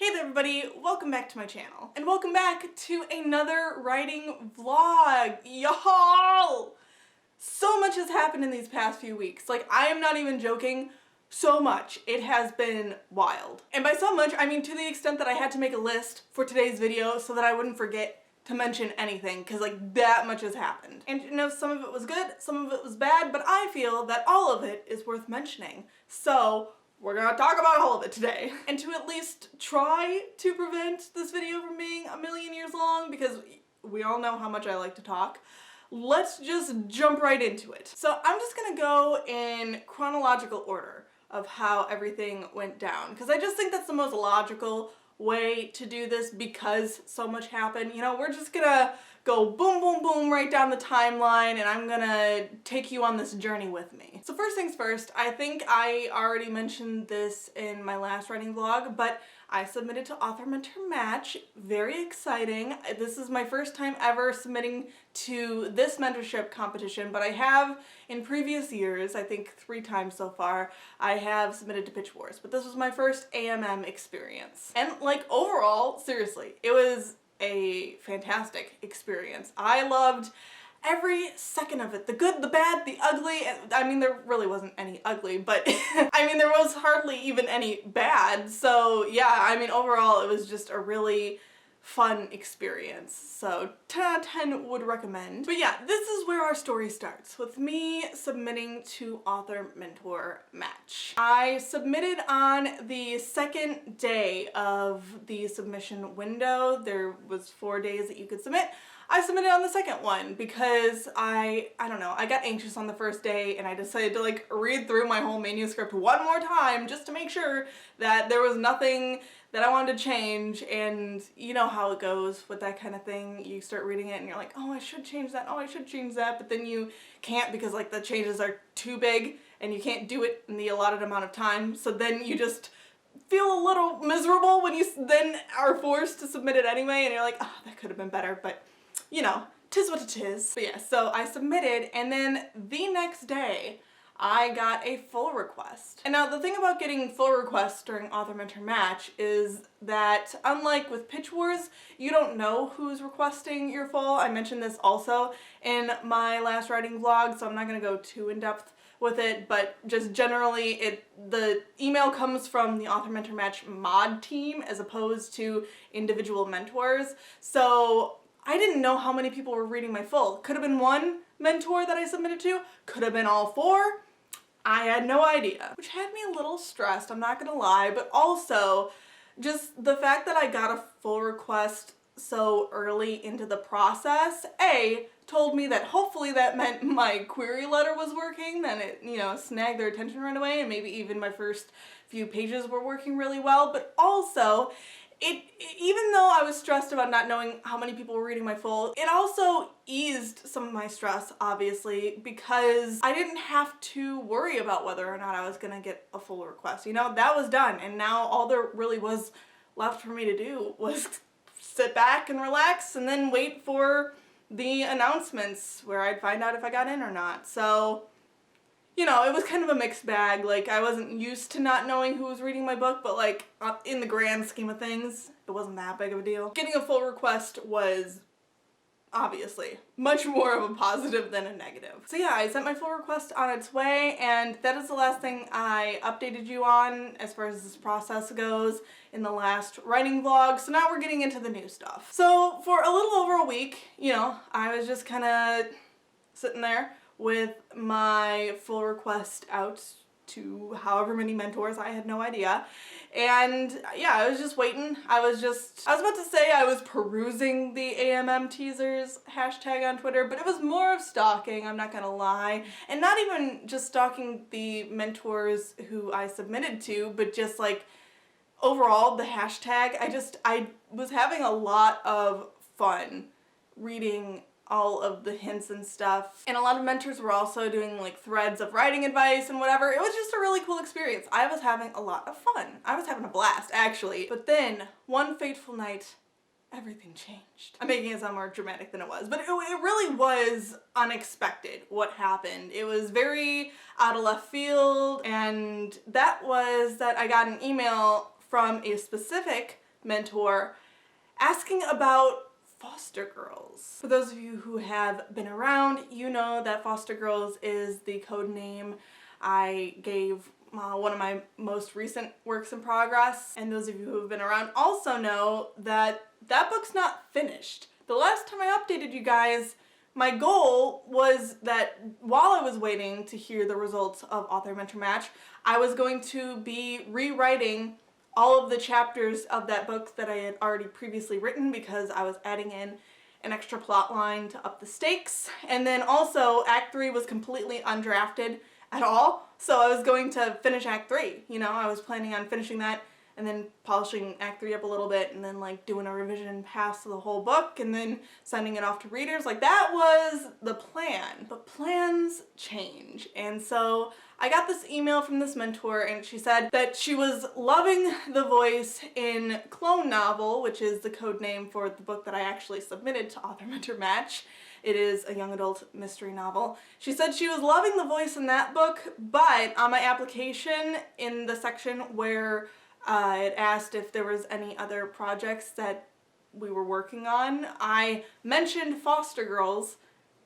Hey there everybody, welcome back to my channel. And welcome back to another writing vlog. Y'all! So much has happened in these past few weeks. Like, I am not even joking. So much. It has been wild. And by so much, I mean to the extent that I had to make a list for today's video so that I wouldn't forget to mention anything, because like that much has happened. And you know, some of it was good, some of it was bad, but I feel that all of it is worth mentioning. So we're gonna talk about all of it today. And to at least try to prevent this video from being a million years long, because we all know how much I like to talk, let's just jump right into it. So I'm just gonna go in chronological order of how everything went down, because I just think that's the most logical way to do this because so much happened. You know, we're just gonna go boom, boom, boom right down the timeline, and I'm gonna take you on this journey with me. So first things first, I think I already mentioned this in my last writing vlog, but I submitted to Author Mentor Match. Very exciting. This is my first time ever submitting to this mentorship competition, but I have in previous years, I think 3 times so far, I have submitted to Pitch Wars, but this was my first AMM experience. And like overall, seriously, it was a fantastic experience. I loved every second of it. The good, the bad, the ugly. I mean, there really wasn't any ugly, but I mean, there was hardly even any bad. So yeah, I mean, overall, it was just a really fun experience. So 10 out of 10 would recommend. But yeah, this is where our story starts, with me submitting to Author Mentor Match. I submitted on the second day of the submission window. There was 4 days that you could submit. I submitted on the second one because I don't know, I got anxious on the first day and I decided to like read through my whole manuscript one more time just to make sure that there was nothing that I wanted to change. And you know how it goes with that kind of thing. You start reading it and you're like, oh, I should change that, oh, I should change that, but then you can't because like the changes are too big and you can't do it in the allotted amount of time. So then you just feel a little miserable when you then are forced to submit it anyway, and you're like, oh, that could have been better, but you know, 'tis what it is. But yeah, so I submitted, and then the next day I got a full request. And now the thing about getting full requests during Author Mentor Match is that unlike with Pitch Wars, you don't know who's requesting your full. I mentioned this also in my last writing vlog, so I'm not gonna go too in depth with it, but just generally the email comes from the Author Mentor Match mod team as opposed to individual mentors. So I didn't know how many people were reading my full. Could have been 1 mentor that I submitted to, could have been all 4. I had no idea, which had me a little stressed, I'm not gonna lie, but also just the fact that I got a full request so early into the process, told me that hopefully that meant my query letter was working, then it, you know, snagged their attention right away, and maybe even my first few pages were working really well, but also even though I was stressed about not knowing how many people were reading my full, it also eased some of my stress, obviously, because I didn't have to worry about whether or not I was gonna get a full request. You know, that was done, and now all there really was left for me to do was sit back and relax and then wait for the announcements where I'd find out if I got in or not. So, you know, it was kind of a mixed bag. Like, I wasn't used to not knowing who was reading my book, but like, in the grand scheme of things, it wasn't that big of a deal. Getting a full request was obviously much more of a positive than a negative. So yeah, I sent my full request on its way, and that is the last thing I updated you on as far as this process goes in the last writing vlog. So now we're getting into the new stuff. So for a little over a week, you know, I was just kind of sitting there with my full request out to however many mentors, I had no idea. And yeah, I was just waiting. I was about to say I was perusing the AMM teasers hashtag on Twitter, but it was more of stalking, I'm not gonna lie. And not even just stalking the mentors who I submitted to, but just like overall the hashtag. I was having a lot of fun reading all of the hints and stuff. And a lot of mentors were also doing like threads of writing advice and whatever. It was just a really cool experience. I was having a lot of fun. I was having a blast, actually. But then, one fateful night, everything changed. I'm making it sound more dramatic than it was, but it really was unexpected what happened. It was very out of left field, and that was that I got an email from a specific mentor asking about foster girls. For those of you who have been around, you know that foster girls is the code name I gave one of my most recent works in progress. And those of you who have been around also know that that book's not finished. The last time I updated you guys, my goal was that while I was waiting to hear the results of Author Mentor Match, I was going to be rewriting all of the chapters of that book that I had already previously written because I was adding in an extra plot line to up the stakes. And then also Act 3 was completely undrafted at all, so I was going to finish Act 3. You know, I was planning on finishing that and then polishing Act 3 up a little bit and then like doing a revision pass to the whole book and then sending it off to readers. Like that was the plan. But plans change. And so I got this email from this mentor and she said that she was loving the voice in Clone Novel, which is the code name for the book that I actually submitted to Author Mentor Match. It is a young adult mystery novel. She said she was loving the voice in that book, but on my application in the section where it asked if there was any other projects that we were working on, I mentioned foster girls,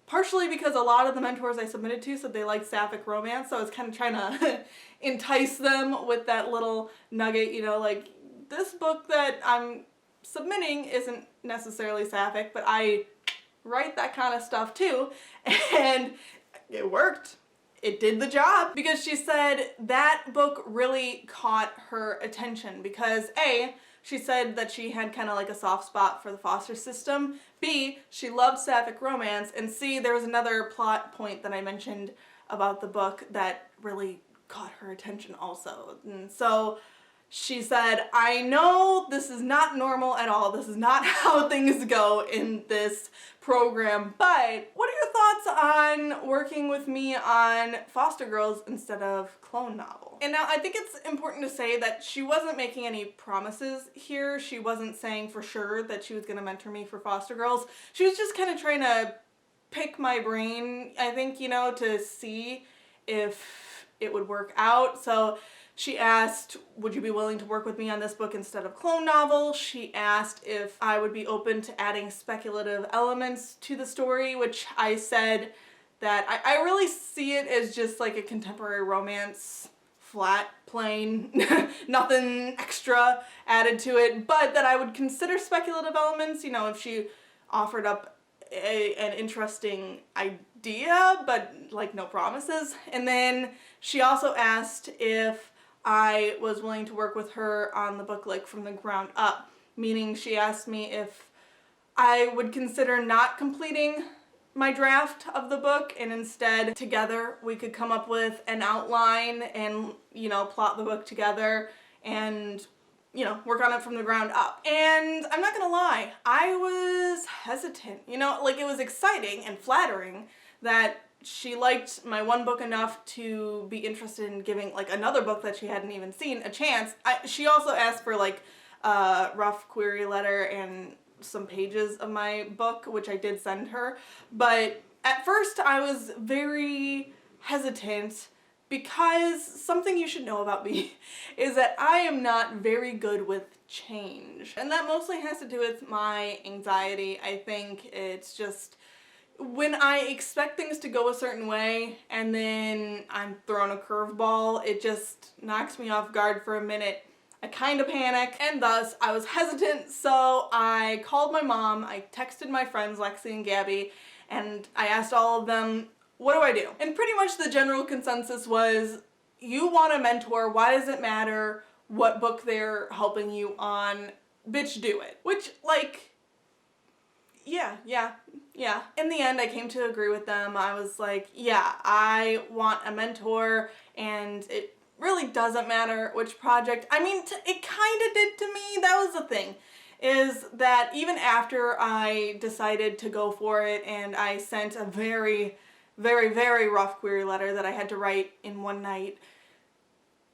partially because a lot of the mentors I submitted to said they liked sapphic romance, so I was kind of trying to entice them with that little nugget, you know, like, this book that I'm submitting isn't necessarily sapphic, but I write that kind of stuff too, and it worked. It did the job, because she said that book really caught her attention because A, she said that she had kind of like a soft spot for the foster system, B, she loved sapphic romance, and C, there was another plot point that I mentioned about the book that really caught her attention also. And so she said, I know this is not normal at all, this is not how things go in this program, but what are your thoughts on working with me on foster girls instead of Clone Novel? And now I think it's important to say that she wasn't making any promises here. She wasn't saying for sure that she was going to mentor me for foster girls. She was just kind of trying to pick my brain, I think, you know, to see if it would work out. So she asked, would you be willing to work with me on this book instead of Clone Novel? She asked if I would be open to adding speculative elements to the story, which I said that I really see it as just like a contemporary romance, flat, plain, nothing extra added to it, but that I would consider speculative elements, you know, if she offered up an interesting idea, but like no promises. And then she also asked if I was willing to work with her on the book like from the ground up, meaning she asked me if I would consider not completing my draft of the book and instead together we could come up with an outline and, you know, plot the book together and, you know, work on it from the ground up. And I'm not gonna lie, I was hesitant, you know, like it was exciting and flattering that she liked my one book enough to be interested in giving like another book that she hadn't even seen a chance. She also asked for like a rough query letter and some pages of my book, which I did send her. But at first I was very hesitant because something you should know about me is that I am not very good with change. And that mostly has to do with my anxiety. I think it's just when I expect things to go a certain way and then I'm thrown a curveball, it just knocks me off guard for a minute. I kind of panic, and thus I was hesitant, so I called my mom, I texted my friends Lexi and Gabby, and I asked all of them, what do I do? And pretty much the general consensus was, you want a mentor, why does it matter what book they're helping you on? Bitch, do it. Which, like, yeah. In the end, I came to agree with them. I was like, yeah, I want a mentor, and it really doesn't matter which project. I mean, it kind of did to me. That was the thing, is that even after I decided to go for it and I sent a very, very, very rough query letter that I had to write in one night,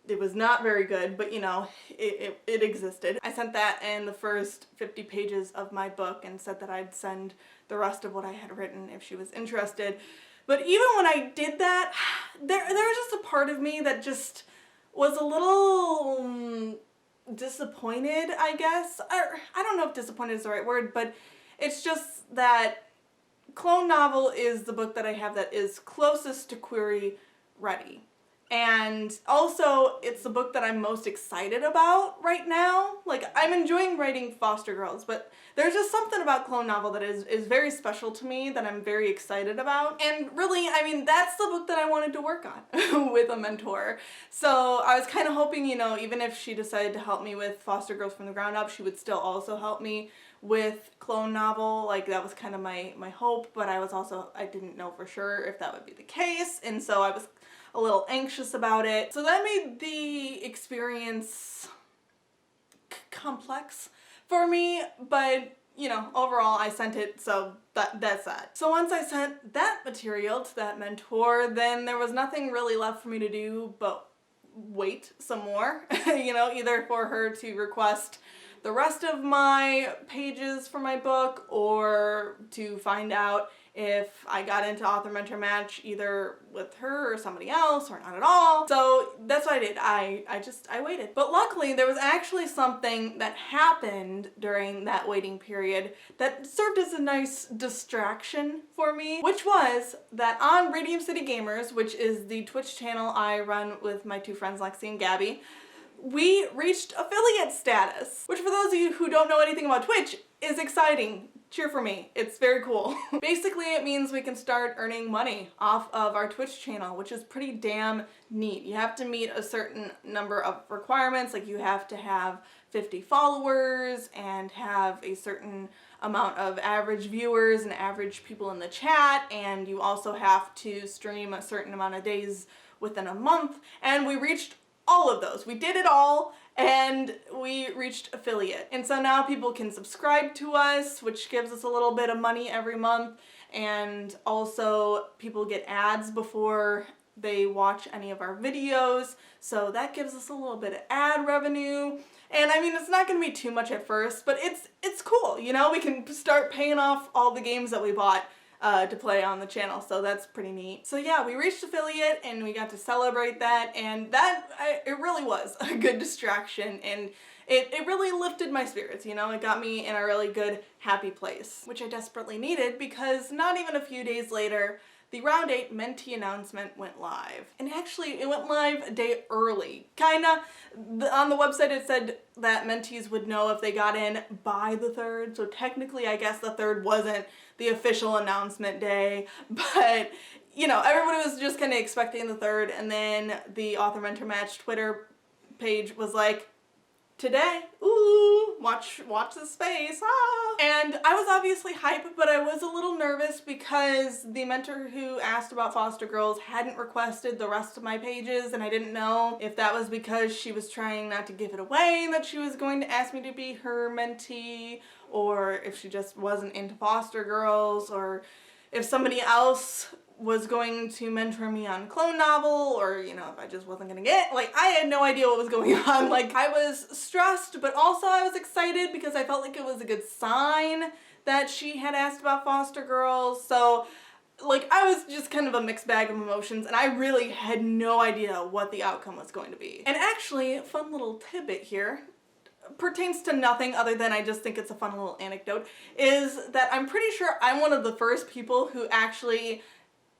it was not very good, but you know, it existed. I sent that and the first 50 pages of my book and said that I'd send the rest of what I had written if she was interested. But even when I did that, there was just a part of me that just was a little disappointed, I guess. Or, I don't know if disappointed is the right word, but it's just that Clone Novel is the book that I have that is closest to query ready. And also, it's the book that I'm most excited about right now. Like, I'm enjoying writing foster girls, but there's just something about Clone Novel that is very special to me, that I'm very excited about. And really, I mean, that's the book that I wanted to work on with a mentor. So I was kind of hoping, you know, even if she decided to help me with Foster Girls from the ground up, she would still also help me with Clone Novel. Like, that was kind of my hope, but I didn't know for sure if that would be the case, and so I was a little anxious about it. So that made the experience complex for me, but you know, overall I sent it, so that's that. So once I sent that material to that mentor, then there was nothing really left for me to do but wait some more, you know, either for her to request the rest of my pages for my book, or to find out if I got into author mentor match either with her or somebody else, or not at all. So that's what I did. I waited. But luckily there was actually something that happened during that waiting period that served as a nice distraction for me, which was that on Radium City Gamers, which is the Twitch channel I run with my two friends Lexi and Gabby, we reached affiliate status, which for those of you who don't know anything about Twitch is exciting. Cheer for me. It's very cool. Basically, it means we can start earning money off of our Twitch channel, which is pretty damn neat. You have to meet a certain number of requirements, like you have to have 50 followers and have a certain amount of average viewers and average people in the chat, and you also have to stream a certain amount of days within a month, and we reached all of those. We did it all, and we reached affiliate. And so now people can subscribe to us, which gives us a little bit of money every month, and also people get ads before they watch any of our videos, so that gives us a little bit of ad revenue. And I mean, it's not going to be too much at first, but it's cool, you know? We can start paying off all the games that we bought to play on the channel, so that's pretty neat. So yeah, we reached affiliate and we got to celebrate that, and it really was a good distraction, and it really lifted my spirits, you know? It got me in a really good, happy place, which I desperately needed, because not even a few days later, the Round 8 Mentee announcement went live. And actually, it went live a day early. Kinda. On the website it said that mentees would know if they got in by the 3rd, so technically I guess the 3rd wasn't the official announcement day, but you know, everybody was just kind of expecting the 3rd, and then the Author Mentor Match Twitter page was like, today, ooh, watch the space, ah. And I was obviously hyped, but I was a little nervous because the mentor who asked about foster girls hadn't requested the rest of my pages, and I didn't know if that was because she was trying not to give it away that she was going to ask me to be her mentee, or if she just wasn't into foster girls, or if somebody else was going to mentor me on Clone Novel, or, you know, if I just wasn't gonna get, like, I had no idea what was going on. Like, I was stressed, but also I was excited because I felt like it was a good sign that she had asked about foster girls. So, like, I was just kind of a mixed bag of emotions, and I really had no idea what the outcome was going to be. And actually, fun little tidbit here, pertains to nothing other than I just think it's a fun little anecdote, is that I'm pretty sure I'm one of the first people who actually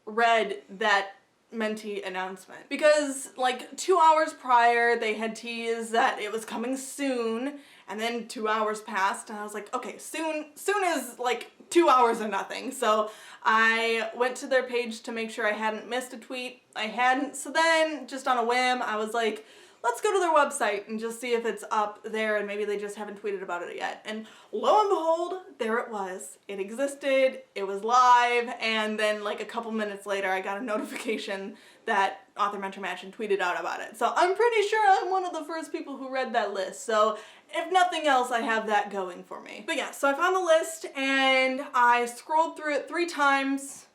read that mentee announcement, because like 2 hours prior they had teased that it was coming soon, and then 2 hours passed and I was like, okay, soon is like 2 hours or nothing. So I went to their page to make sure I hadn't missed a tweet. I hadn't, so then just on a whim I was like, let's go to their website and just see if it's up there, and maybe they just haven't tweeted about it yet. And lo and behold, there it was. It existed, it was live, and then like a couple minutes later I got a notification that Author Mentor Match and tweeted out about it. So I'm pretty sure I'm one of the first people who read that list. So if nothing else, I have that going for me. But yeah, so I found the list and I scrolled through it 3 times,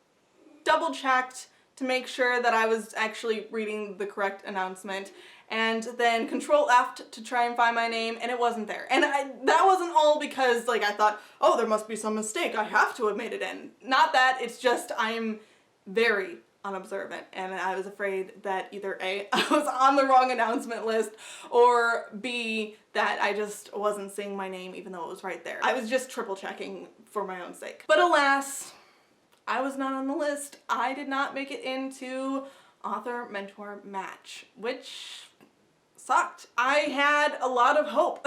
double checked to make sure that I was actually reading the correct announcement, and then Control F to try and find my name, and it wasn't there. And that wasn't all because like I thought, oh, there must be some mistake, I have to have made it in. Not that, it's just I am very, unobservant, and I was afraid that either A, I was on the wrong announcement list, or B, that I just wasn't seeing my name even though it was right there. I was just triple checking for my own sake. But alas, I was not on the list. I did not make it into author mentor match, which sucked. I had a lot of hope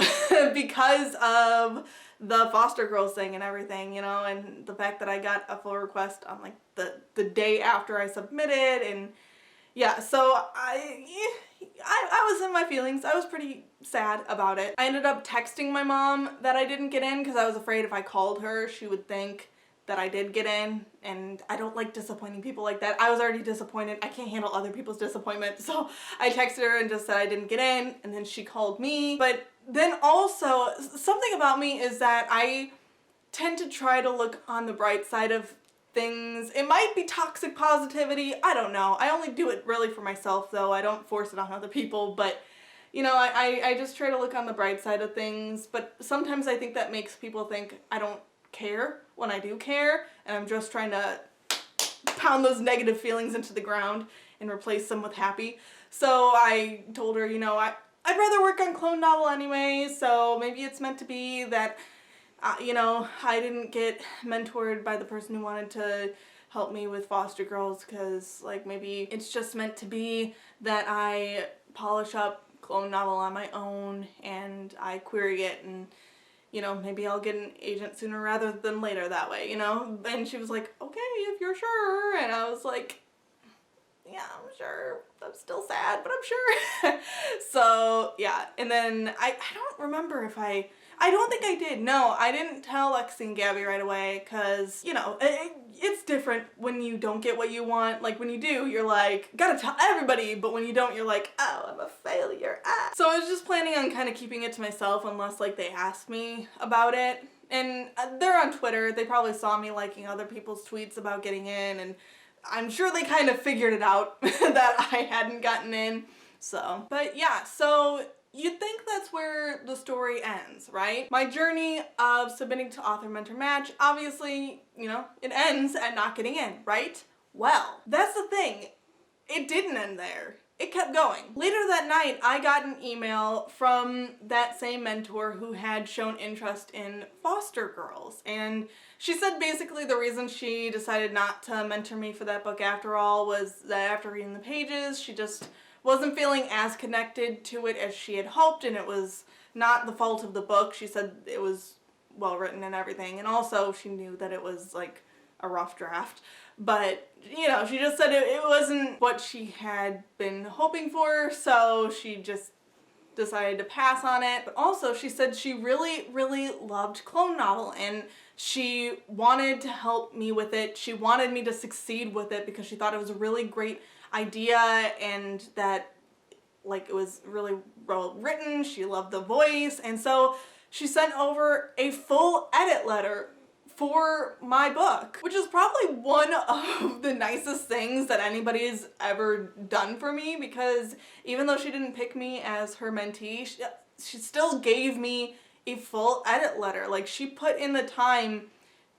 because of the foster girls thing and everything, you know, and the fact that I got a full request on like the day after I submitted, and yeah, so I was in my feelings. I was pretty sad about it. I ended up texting my mom that I didn't get in because I was afraid if I called her, she would think that I did get in, and I don't like disappointing people like that. I was already disappointed. I can't handle other people's disappointment, so I texted her and just said I didn't get in, and then she called me. But then also, something about me is that I tend to try to look on the bright side of things. It might be toxic positivity, I don't know. I only do it really for myself though. I don't force it on other people, but you know, I just try to look on the bright side of things, but sometimes I think that makes people think I don't care when I do care, and I'm just trying to pound those negative feelings into the ground and replace them with happy. So I told her, you know, I'd rather work on clone novel anyway, so maybe it's meant to be that, you know, I didn't get mentored by the person who wanted to help me with foster girls, because like maybe it's just meant to be that I polish up clone novel on my own and I query it, and you know, maybe I'll get an agent sooner rather than later that way, you know? And she was like, okay, if you're sure. And I was like, yeah, I'm sure. I'm still sad, but I'm sure. So, yeah. And then I don't remember if I don't think I did. No, I didn't tell Lexi and Gabby right away because, you know, it's different when you don't get what you want. Like, when you do, you're like, gotta tell everybody. But when you don't, you're like, oh, I'm a failure. Ah. So I was just planning on kind of keeping it to myself unless, like, they asked me about it. And they're on Twitter. They probably saw me liking other people's tweets about getting in. And I'm sure they kind of figured it out that I hadn't gotten in. So, but yeah, so you'd think that's where the story ends, right? My journey of submitting to author mentor match, obviously, you know, it ends at not getting in, right? Well, that's the thing. It didn't end there. It kept going. Later that night, I got an email from that same mentor who had shown interest in foster girls. And she said basically the reason she decided not to mentor me for that book after all was that after reading the pages, she just wasn't feeling as connected to it as she had hoped, and it was not the fault of the book. She said it was well written and everything, and also she knew that it was like a rough draft. But, you know, she just said it wasn't what she had been hoping for, so she just decided to pass on it. But also she said she really, really loved clone novel, and she wanted to help me with it. She wanted me to succeed with it because she thought it was a really great idea and that like it was really well written. She loved the voice, and so she sent over a full edit letter for my book, which is probably one of the nicest things that anybody's ever done for me, because even though she didn't pick me as her mentee, she still gave me a full edit letter. Like, she put in the time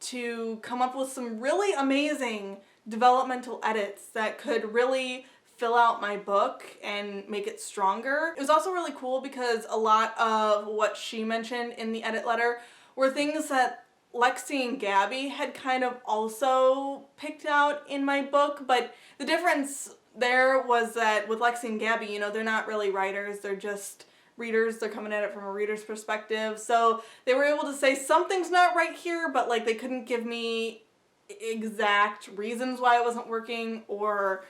to come up with some really amazing developmental edits that could really fill out my book and make it stronger. It was also really cool because a lot of what she mentioned in the edit letter were things that Lexi and Gabby had kind of also picked out in my book, but the difference there was that with Lexi and Gabby, you know, they're not really writers, they're just readers. They're coming at it from a reader's perspective, so they were able to say something's not right here, but like they couldn't give me exact reasons why it wasn't working or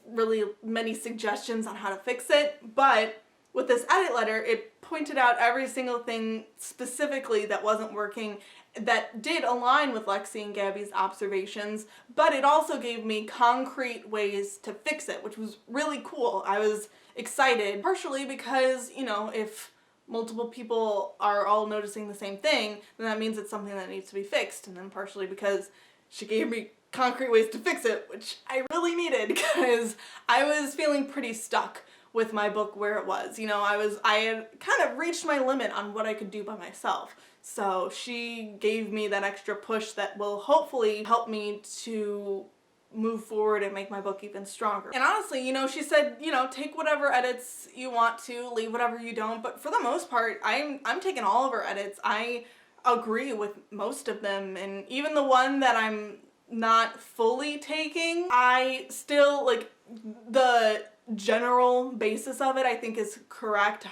really many suggestions on how to fix it. But with this edit letter, it pointed out every single thing specifically that wasn't working that did align with Lexi and Gabby's observations, but it also gave me concrete ways to fix it, which was really cool. I was excited, partially because, you know, if multiple people are all noticing the same thing, then that means it's something that needs to be fixed, and then partially because she gave me concrete ways to fix it, which I really needed because I was feeling pretty stuck with my book where it was. You know, I had kind of reached my limit on what I could do by myself. So she gave me that extra push that will hopefully help me to move forward and make my book even stronger. And honestly, you know, she said, you know, take whatever edits you want to, leave whatever you don't, but for the most part, I'm taking all of her edits. I agree with most of them, and even the one that I'm not fully taking, I still, like, the general basis of it I think is correct.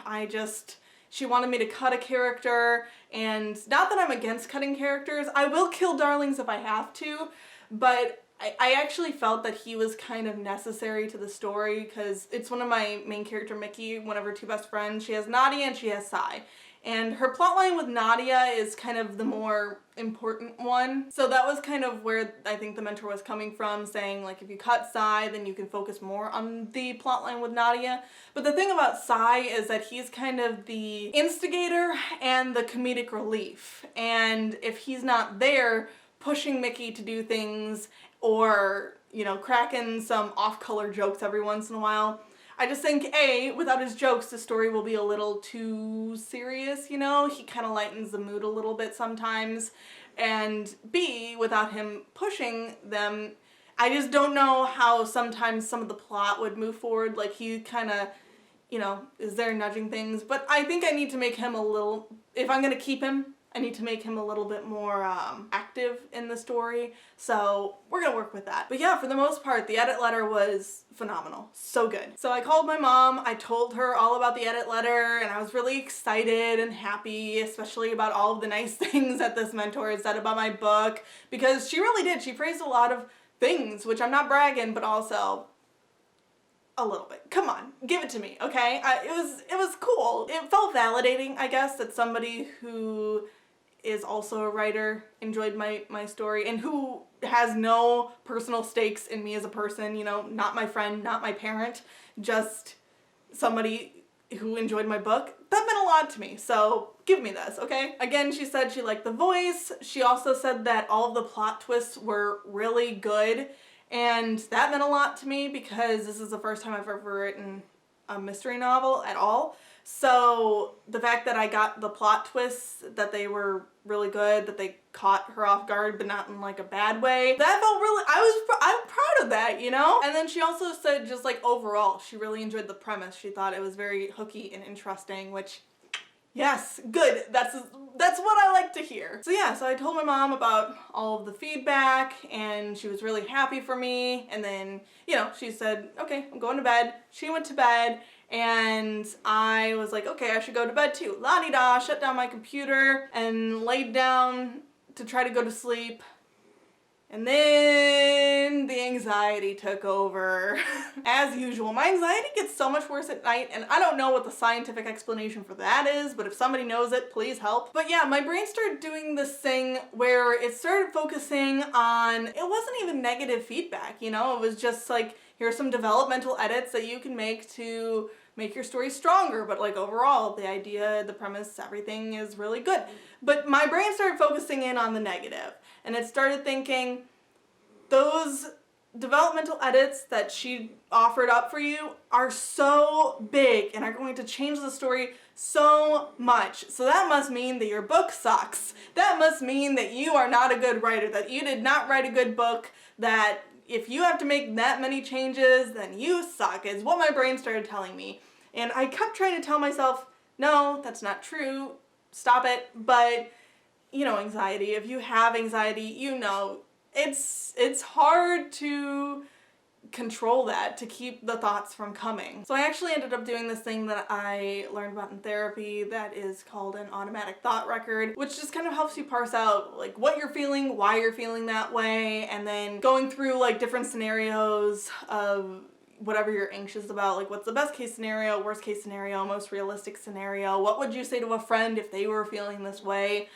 She wanted me to cut a character, and not that I'm against cutting characters. I will kill darlings if I have to, but I actually felt that he was kind of necessary to the story because it's one of my main character, Mickey, one of her two best friends. She has Nadia and she has Sai. And her plotline with Nadia is kind of the more important one. So that was kind of where I think the mentor was coming from, saying like if you cut Sai, then you can focus more on the plotline with Nadia. But the thing about Sai is that he's kind of the instigator and the comedic relief. And if he's not there pushing Mickey to do things or, you know, cracking some off-color jokes every once in a while, I just think, A, without his jokes, the story will be a little too serious, you know? He kind of lightens the mood a little bit sometimes. And B, without him pushing them, I just don't know how sometimes some of the plot would move forward. Like, he kind of, you know, is there nudging things. But I think I need to make him a little, if I'm going to keep him, I need to make him a little bit more active in the story, so we're gonna work with that. But yeah, for the most part, the edit letter was phenomenal. So good. So I called my mom, I told her all about the edit letter, and I was really excited and happy, especially about all of the nice things that this mentor had said about my book, because she really did. She praised a lot of things, which I'm not bragging, but also a little bit. Come on, give it to me, okay? It was cool. It felt validating, I guess, that somebody who is also a writer enjoyed my story and who has no personal stakes in me as a person, you know, not my friend, not my parent, just somebody who enjoyed my book. That meant a lot to me, so give me this, okay? Again, she said she liked the voice. She also said that all of the plot twists were really good, and that meant a lot to me because this is the first time I've ever written a mystery novel at all. So the fact that I got the plot twists, that they were really good, that they caught her off guard but not in like a bad way, that felt really, I'm proud of that, you know? And then she also said just like overall she really enjoyed the premise. She thought it was very hooky and interesting, which, yes, good. That's what I like to hear. So yeah, so I told my mom about all of the feedback and she was really happy for me, and then, you know, she said, okay, I'm going to bed. She went to bed. And I was like, okay, I should go to bed too. La-di-da, shut down my computer and laid down to try to go to sleep. And then the anxiety took over. As usual, my anxiety gets so much worse at night, and I don't know what the scientific explanation for that is, but if somebody knows it, please help. But yeah, my brain started doing this thing where it started focusing on, it wasn't even negative feedback, you know? It was just like, here's some developmental edits that you can make to make your story stronger, but like overall, the idea, the premise, everything is really good. But my brain started focusing in on the negative, and it started thinking, those developmental edits that she offered up for you are so big and are going to change the story so much. So that must mean that your book sucks. That must mean that you are not a good writer, that you did not write a good book, that if you have to make that many changes, then you suck, is what my brain started telling me. And I kept trying to tell myself, no, that's not true, stop it. But, you know, anxiety, if you have anxiety, you know, it's hard to control that, to keep the thoughts from coming. So I actually ended up doing this thing that I learned about in therapy that is called an automatic thought record, which just kind of helps you parse out like what you're feeling, why you're feeling that way, and then going through like different scenarios of whatever you're anxious about, like what's the best case scenario, worst case scenario, most realistic scenario, what would you say to a friend if they were feeling this way?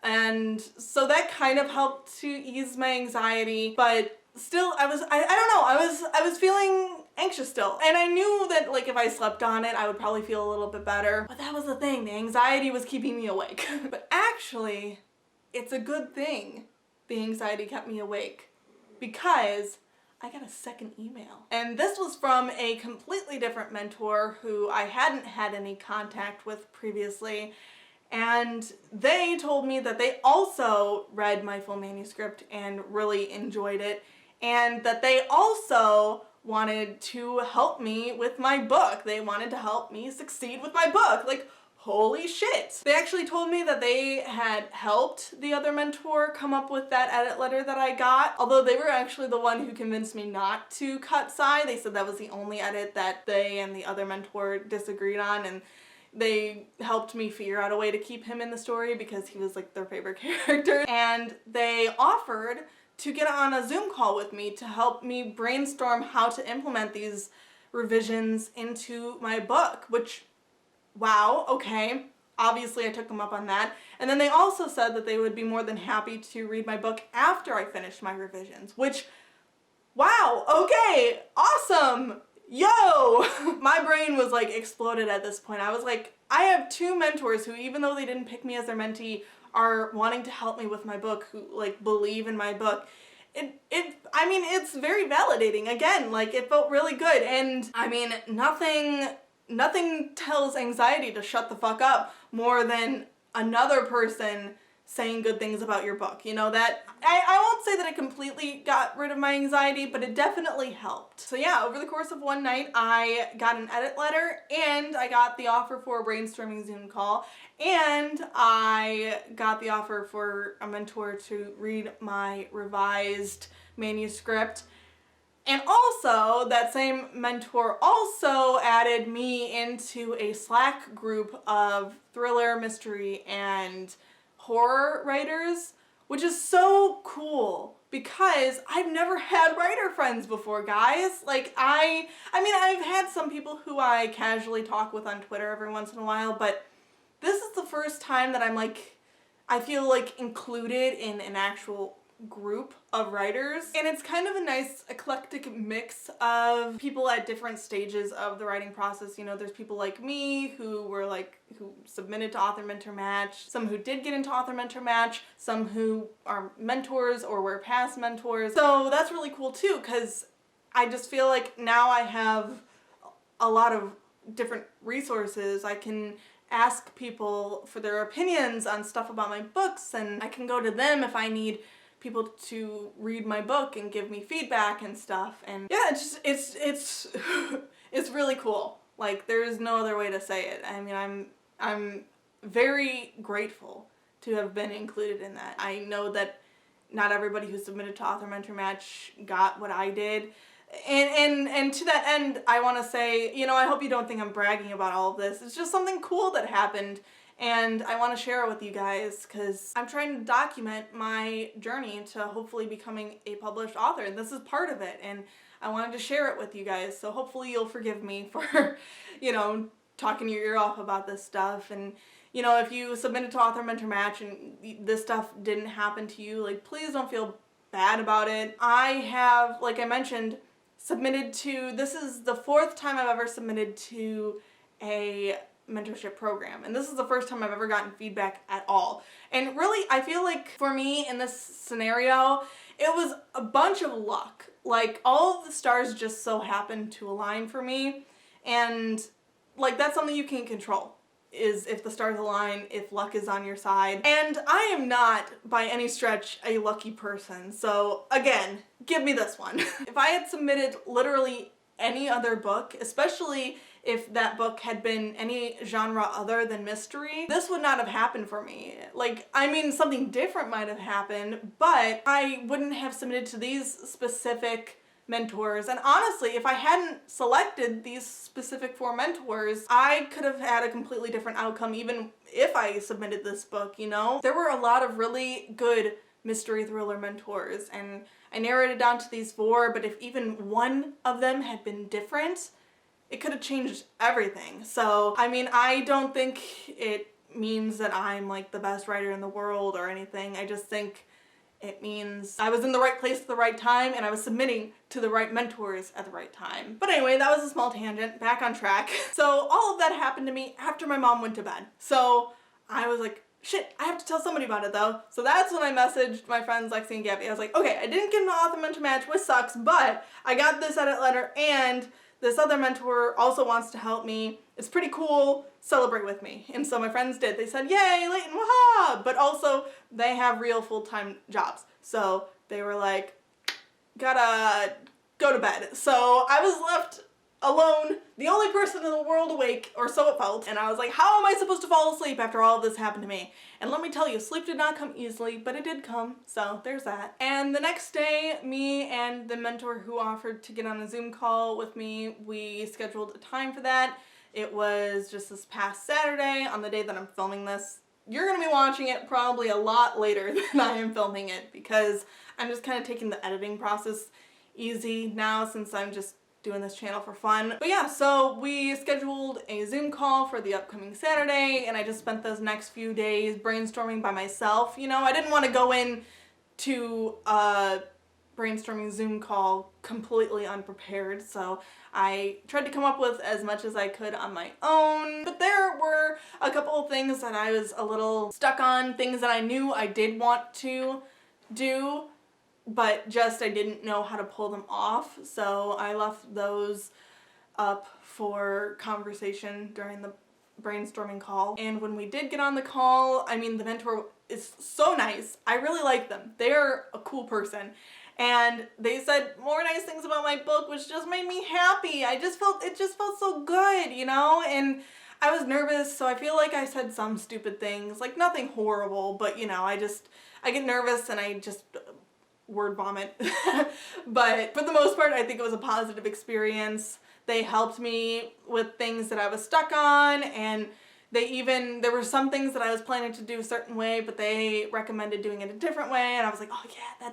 And so that kind of helped to ease my anxiety, but still I don't know, I was feeling anxious still. And I knew that like if I slept on it, I would probably feel a little bit better. But that was the thing, the anxiety was keeping me awake. But actually, it's a good thing the anxiety kept me awake, because I got a second email. And this was from a completely different mentor who I hadn't had any contact with previously. And they told me that they also read my full manuscript and really enjoyed it. and that they also wanted to help me with my book. They wanted to help me succeed with my book. Like, holy shit. They actually told me that they had helped the other mentor come up with that edit letter that I got, although they were actually the one who convinced me not to cut Sai. They said that was the only edit that they and the other mentor disagreed on, and they helped me figure out a way to keep him in the story because he was like their favorite character. And they offered to get on a Zoom call with me to help me brainstorm how to implement these revisions into my book, which, wow, okay. Obviously I took them up on that. And then they also said that they would be more than happy to read my book after I finished my revisions, which, wow, okay, awesome, yo! My brain was like exploded at this point. I was like, I have two mentors who, even though they didn't pick me as their mentee, are wanting to help me with my book, who like believe in my book. I mean, it's very validating. Again, like, it felt really good. And I mean, nothing tells anxiety to shut the fuck up more than another person saying good things about your book. You know, that I won't say that it completely got rid of my anxiety, but it definitely helped. So yeah, over the course of one night, I got an edit letter, and I got the offer for a brainstorming Zoom call, and I got the offer for a mentor to read my revised manuscript. And also, that same mentor also added me into a Slack group of thriller, mystery, and horror writers, which is so cool because I've never had writer friends before, guys. Like, I mean, I've had some people who I casually talk with on Twitter every once in a while, but this is the first time that I'm like, I feel like included in an actual group of writers, and it's kind of a nice eclectic mix of people at different stages of the writing process. You know, there's people like me who submitted to Author Mentor Match, some who did get into Author Mentor Match, some who are mentors or were past mentors. So that's really cool too, because I just feel like now I have a lot of different resources. I can ask people for their opinions on stuff about my books, and I can go to them if I need people to read my book and give me feedback and stuff. And yeah, it's really cool. Like, there's no other way to say it. I mean, I'm very grateful to have been included in that. I know that not everybody who submitted to Author Mentor Match got what I did. And to that end, I want to say, you know, I hope you don't think I'm bragging about all of this. It's just something cool that happened, and I want to share it with you guys because I'm trying to document my journey to hopefully becoming a published author, and this is part of it, and I wanted to share it with you guys, so hopefully you'll forgive me for, you know, talking your ear off about this stuff. And, you know, if you submitted to Author Mentor Match and this stuff didn't happen to you, like, please don't feel bad about it. I have, like I mentioned, submitted to, this is the 4th time I've ever submitted to a mentorship program, and this is the first time I've ever gotten feedback at all. And really, I feel like for me in this scenario, it was a bunch of luck. Like, all of the stars just so happened to align for me, and like, that's something you can't control, is if the stars align, if luck is on your side. And I am not by any stretch a lucky person, so again, give me this one. If I had submitted literally any other book, especially if that book had been any genre other than mystery, this would not have happened for me. Like, I mean, something different might have happened, but I wouldn't have submitted to these specific mentors. And honestly, if I hadn't selected these specific 4 mentors, I could have had a completely different outcome even if I submitted this book, you know? There were a lot of really good mystery thriller mentors, and I narrowed it down to these 4, but if even one of them had been different, it could have changed everything. So, I mean, I don't think it means that I'm like the best writer in the world or anything. I just think it means I was in the right place at the right time, and I was submitting to the right mentors at the right time. But anyway, that was a small tangent, back on track. So all of that happened to me after my mom went to bed. So I was like, shit, I have to tell somebody about it though. So that's when I messaged my friends Lexi and Gabby. I was like, okay, I didn't get an Author Mentor Match, which sucks, but I got this edit letter, and this other mentor also wants to help me. It's pretty cool. Celebrate with me. And so my friends did. They said, yay, Leighton, waha! But also, they have real full-time jobs. So they were like, gotta go to bed. So I was left alone, the only person in the world awake, or so it felt, and I was like, how am I supposed to fall asleep after all of this happened to me? And let me tell you, sleep did not come easily, but it did come, so there's that. And the next day, me and the mentor who offered to get on a Zoom call with me, we scheduled a time for that. It was just this past Saturday, on the day that I'm filming this. You're gonna be watching it probably a lot later than I am filming it, because I'm just kind of taking the editing process easy now since I'm just doing this channel for fun. But yeah, so we scheduled a Zoom call for the upcoming Saturday, and I just spent those next few days brainstorming by myself. You know, I didn't want to go in to a brainstorming Zoom call completely unprepared, so I tried to come up with as much as I could on my own. But there were a couple of things that I was a little stuck on, things that I knew I did want to do, but just I didn't know how to pull them off, so I left those up for conversation during the brainstorming call. And when we did get on the call, I mean, the mentor is so nice. I really like them. They're a cool person. And they said more nice things about my book, which just made me happy. It just felt so good, you know? And I was nervous, so I feel like I said some stupid things, like nothing horrible, but you know, I get nervous and I just word vomit. But for the most part, I think it was a positive experience. They helped me with things that I was stuck on, and there were some things that I was planning to do a certain way, but they recommended doing it a different way, and I was like, oh yeah,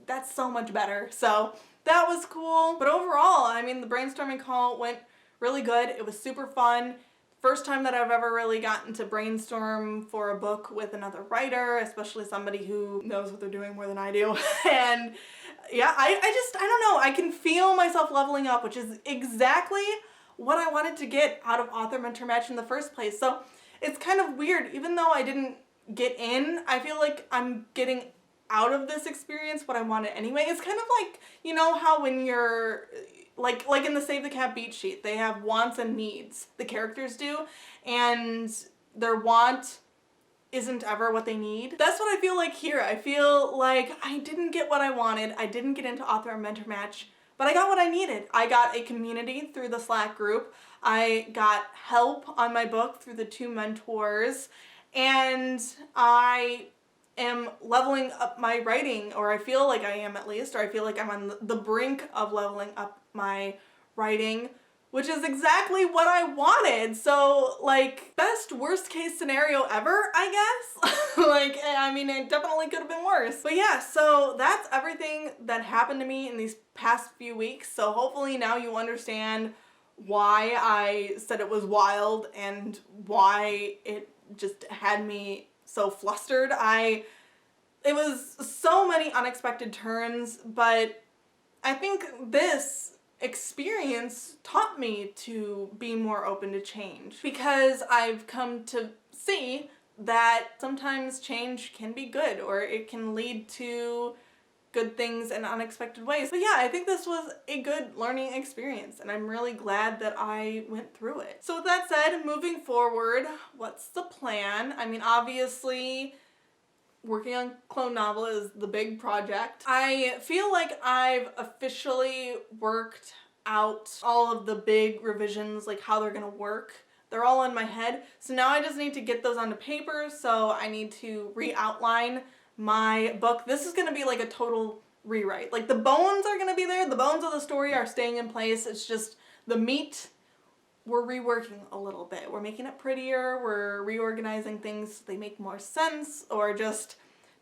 that's so much better. So that was cool. But overall, I mean, the brainstorming call went really good. It was super fun. First time that I've ever really gotten to brainstorm for a book with another writer, especially somebody who knows what they're doing more than I do. And yeah, I don't know, I can feel myself leveling up, which is exactly what I wanted to get out of Author Mentor Match in the first place. So it's kind of weird, even though I didn't get in, I feel like I'm getting out of this experience what I wanted anyway. It's kind of like, you know how when you're like in the Save the Cat beat sheet, they have wants and needs, the characters do, and their want isn't ever what they need. That's what I feel like here. I feel like I didn't get what I wanted. I didn't get into Author and Mentor Match, but I got what I needed. I got a community through the Slack group. I got help on my book through the 2 mentors, and I am leveling up my writing, or I feel like I am at least, or I feel like I'm on the brink of leveling up my writing, which is exactly what I wanted. So like, best worst case scenario ever, I guess. Like, I mean, it definitely could have been worse. But yeah, so that's everything that happened to me in these past few weeks. So hopefully now you understand why I said it was wild and why it just had me so flustered. It was so many unexpected turns, but I think this experience taught me to be more open to change, because I've come to see that sometimes change can be good, or it can lead to good things in unexpected ways. But yeah, I think this was a good learning experience, and I'm really glad that I went through it. So with that said, moving forward, what's the plan? I mean, obviously, working on Clone Novel is the big project. I feel like I've officially worked out all of the big revisions, like how they're gonna work. They're all in my head. So now I just need to get those onto paper. So I need to re-outline my book. This is gonna be like a total rewrite. Like the bones are gonna be there. The bones of the story are staying in place. It's just the meat, we're reworking a little bit. We're making it prettier. We're reorganizing things so they make more sense, or just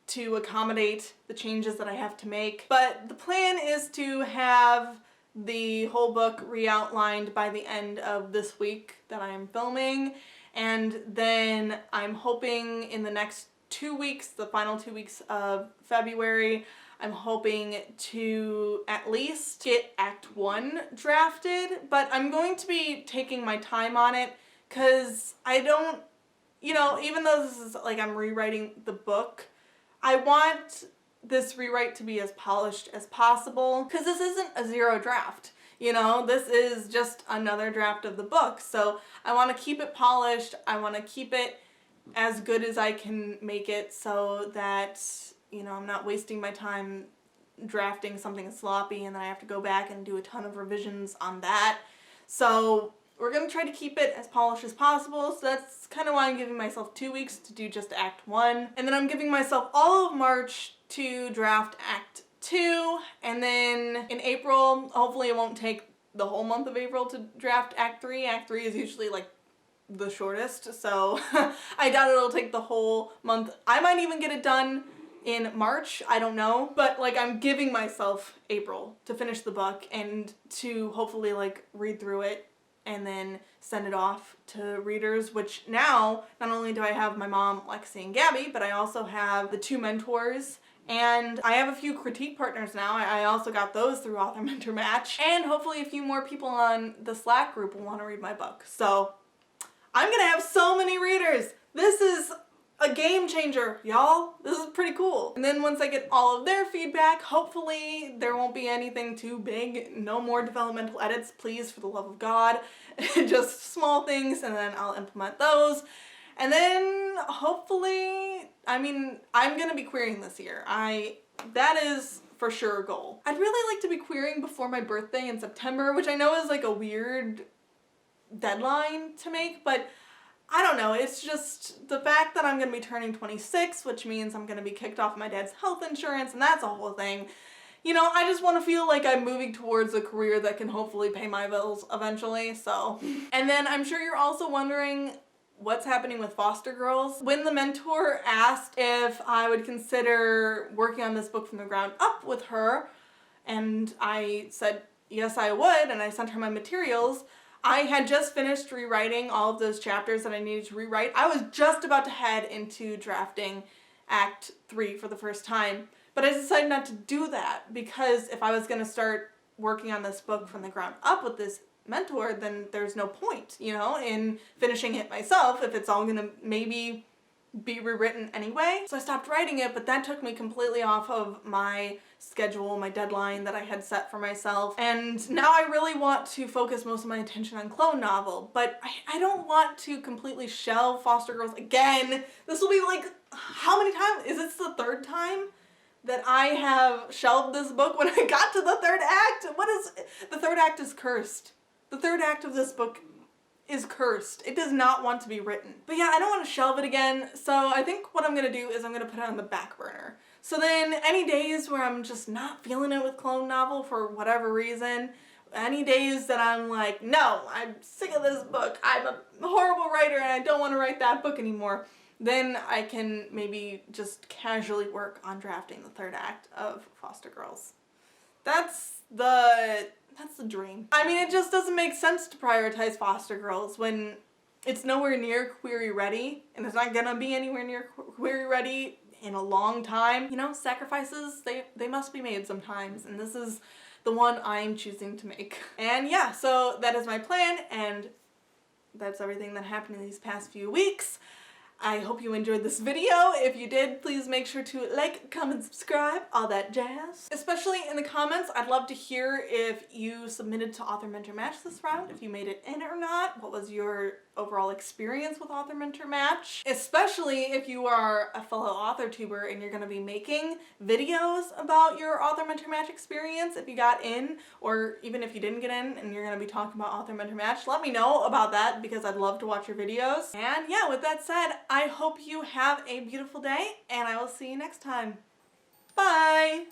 to accommodate the changes that I have to make. But the plan is to have the whole book re-outlined by the end of this week that I am filming, and then I'm hoping in the next 2 weeks, the final 2 weeks of February, I'm hoping to at least get Act 1 drafted, but I'm going to be taking my time on it, because I don't, you know, even though this is like I'm rewriting the book, I want this rewrite to be as polished as possible, because this isn't a 0 draft. You know, this is just another draft of the book. So I want to keep it polished. I want to keep it as good as I can make it, so that, you know, I'm not wasting my time drafting something sloppy and then I have to go back and do a ton of revisions on that. So we're going to try to keep it as polished as possible, so that's kind of why I'm giving myself 2 weeks to do just Act 1. And then I'm giving myself all of March to draft Act 2, and then in April, hopefully it won't take the whole month of April to draft Act 3. Act 3 is usually like the shortest, so I doubt it'll take the whole month. I might even get it done in March, I don't know, but like I'm giving myself April to finish the book and to hopefully like read through it and then send it off to readers, which now, not only do I have my mom, Lexi, and Gabby, but I also have the 2 mentors, and I have a few critique partners now. I also got those through Author Mentor Match, and hopefully a few more people on the Slack group will want to read my book. So I'm gonna have so many readers. This is a game changer, y'all. This is pretty cool. And then once I get all of their feedback, hopefully there won't be anything too big. No more developmental edits, please, for the love of God. Just small things, and then I'll implement those. And then hopefully, I mean, I'm gonna be querying this year. That is for sure a goal. I'd really like to be querying before my birthday in September, which I know is like a weird deadline to make, but I don't know, it's just the fact that I'm going to be turning 26, which means I'm going to be kicked off my dad's health insurance, and that's a whole thing. You know, I just want to feel like I'm moving towards a career that can hopefully pay my bills eventually, so. And then I'm sure you're also wondering what's happening with foster girls. When the mentor asked if I would consider working on this book from the ground up with her, and I said yes I would, and I sent her my materials, I had just finished rewriting all of those chapters that I needed to rewrite. I was just about to head into drafting Act 3 for the first time, but I decided not to do that because if I was going to start working on this book from the ground up with this mentor, then there's no point, you know, in finishing it myself if it's all going to maybe be rewritten anyway. So I stopped writing it, but that took me completely off of my schedule, my deadline that I had set for myself. And now I really want to focus most of my attention on Clone Novel, but I don't want to completely shelve Foster Girls again. This will be like, how many times? Is this the 3rd time that I have shelved this book when I got to the 3rd act? The 3rd act is cursed. The 3rd act of this book is cursed. It does not want to be written. But yeah, I don't want to shelve it again, so I think what I'm gonna do is I'm gonna put it on the back burner. So then any days where I'm just not feeling it with Clone Novel for whatever reason, any days that I'm like, no, I'm sick of this book, I'm a horrible writer and I don't want to write that book anymore, then I can maybe just casually work on drafting the 3rd act of Foster Girls. That's the dream. I mean, it just doesn't make sense to prioritize Foster Girls when it's nowhere near query ready, and it's not gonna be anywhere near query ready in a long time. You know, sacrifices, they must be made sometimes, and this is the one I'm choosing to make. And yeah, so that is my plan, and that's everything that happened in these past few weeks. I hope you enjoyed this video. If you did, please make sure to like, comment, subscribe, all that jazz. Especially in the comments, I'd love to hear if you submitted to Author Mentor Match this round, if you made it in or not. What was your overall experience with Author Mentor Match? Especially if you are a fellow author tuber and you're going to be making videos about your Author Mentor Match experience if you got in, or even if you didn't get in and you're going to be talking about Author Mentor Match. Let me know about that because I'd love to watch your videos. And yeah, with that said, I hope you have a beautiful day and I will see you next time. Bye!